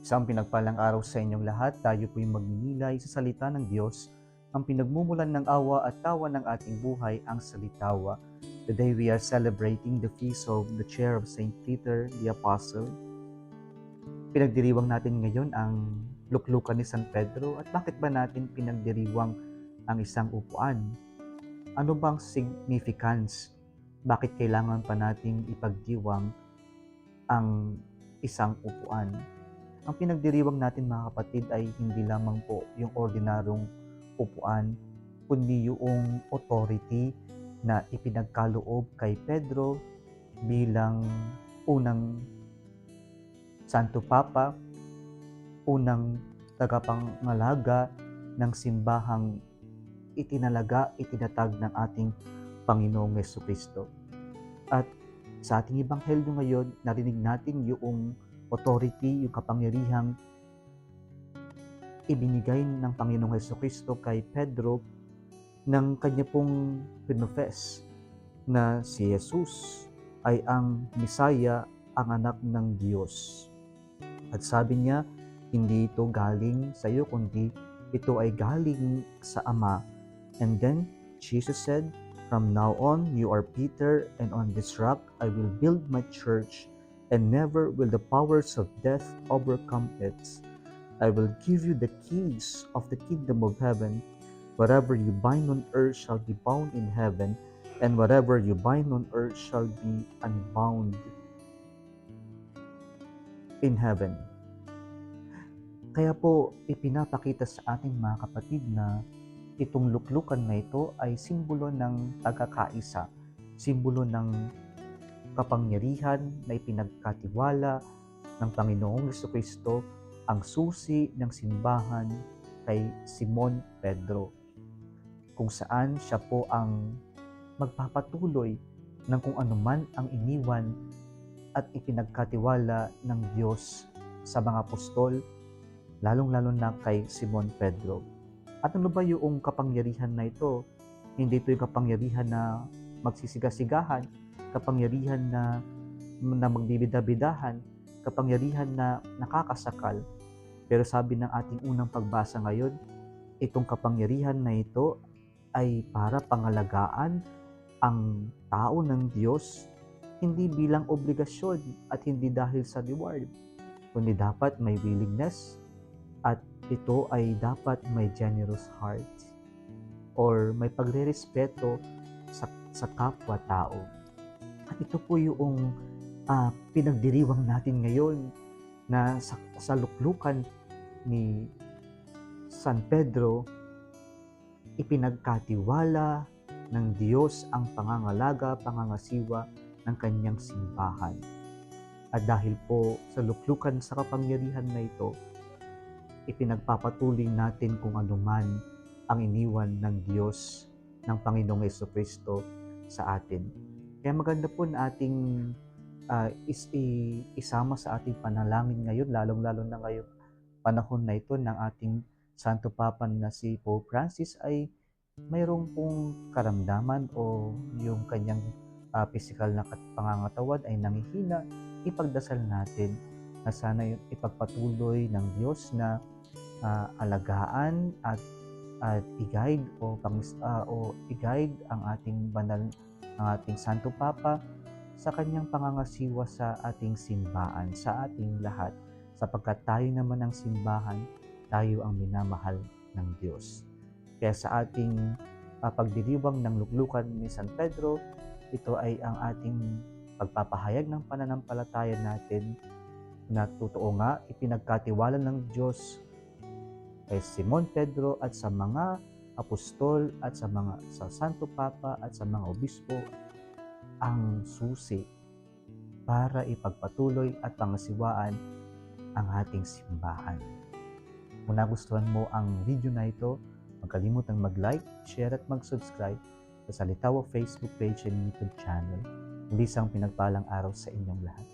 Isang pinagpalang araw sa inyong lahat. Tayo po'y magninilay sa salita ng Diyos, ang pinagmumulan ng awa at tawa ng ating buhay, ang salitawa. Today we are celebrating the feast of the chair of Saint Peter the Apostle. Pinagdiriwang natin ngayon ang luklukan ni San Pedro. At bakit ba natin pinagdiriwang ang isang upuan? Ano bang significance? Bakit kailangan pa nating ipagdiwang ang isang upuan? Ang pinagdiriwang natin mga kapatid ay hindi lamang po yung ordinaryong upuan, kundi yung authority na ipinagkaloob kay Pedro bilang unang Santo Papa, unang tagapangalaga ng simbahang itinatag ng ating Panginoong Jesucristo. At sa ating ebanghelyo ngayon, narinig natin yung authority, yung kapangyarihang ibinigay ng Panginoong Jesucristo kay Pedro nang kanya pong pinofess na si Jesus ay ang Misaya, ang anak ng Diyos. At sabi niya, hindi ito galing sa iyo, kundi ito ay galing sa Ama. And then Jesus said, "From now on, you are Peter, and on this rock I will build my church, and never will the powers of death overcome it. I will give you the keys of the kingdom of heaven. Whatever you bind on earth shall be bound in heaven, and whatever you bind on earth shall be unbound in heaven." Kaya po, ipinapakita sa ating mga kapatid na itong luklukan na ito ay simbolo ng pagkakaisa, simbolo ng kapangyarihan na ipinagkatiwala ng Panginoong Jesucristo, ang susi ng simbahan kay Simon Pedro, kung saan siya po ang magpapatuloy ng kung anuman ang iniwan at ipinagkatiwala ng Diyos sa mga apostol, lalong-lalo na kay Simon Pedro. At ano ba yung kapangyarihan na ito? Hindi ito yung kapangyarihan na magsisigasigahan, kapangyarihan na magbibida-bidahan, kapangyarihan na nakakasakal. Pero sabi ng ating unang pagbasa ngayon, itong kapangyarihan na ito ay para pangalagaan ang tao ng Diyos, hindi bilang obligasyon at hindi dahil sa reward, kundi dapat may willingness at ito ay dapat may generous heart or may pagre-respeto sa kapwa-tao. At ito po yung pinagdiriwang natin ngayon na sa luklukan ni San Pedro, ipinagkatiwala ng Diyos ang pangangalaga, pangangasiwa ng kanyang simbahan. At dahil po sa luklukan sa kapangyarihan na ito, ipinagpapatuloy natin kung anuman ang iniwan ng Diyos, ng Panginoong Jesucristo sa atin. Kaya maganda po na ating isama sa ating panalangin ngayon, lalong-lalo na ngayong panahon na ito ng ating Santo Papa na si Pope Francis ay mayroong pong karamdaman o yung kanyang physical na pangangatawan ay nangihina. Ipagdasal natin na sana ipagpatuloy ng Diyos na alagaan at i-guide o i-guide ang ating banal, ang ating Santo Papa sa kanyang pangangasiwa sa ating simbahan, sa ating lahat, sapagkat tayo naman ang simbahan, tayo ang minamahal ng Diyos. Kaya sa ating pagdiriwang ng luklukan ni San Pedro, ito ay ang ating pagpapahayag ng pananampalataya natin na totoo nga ipinagkatiwala ng Diyos kay Simon Pedro at sa mga apostol at sa Santo Papa at sa mga obispo ang susi para ipagpatuloy at pangasiwaan ang ating simbahan. Kung nagustuhan mo ang video na ito, huwag kalimutang mag-like, share at mag-subscribe sa Salitawa Facebook page and YouTube channel. Muli isang pinagpalang araw sa inyong lahat.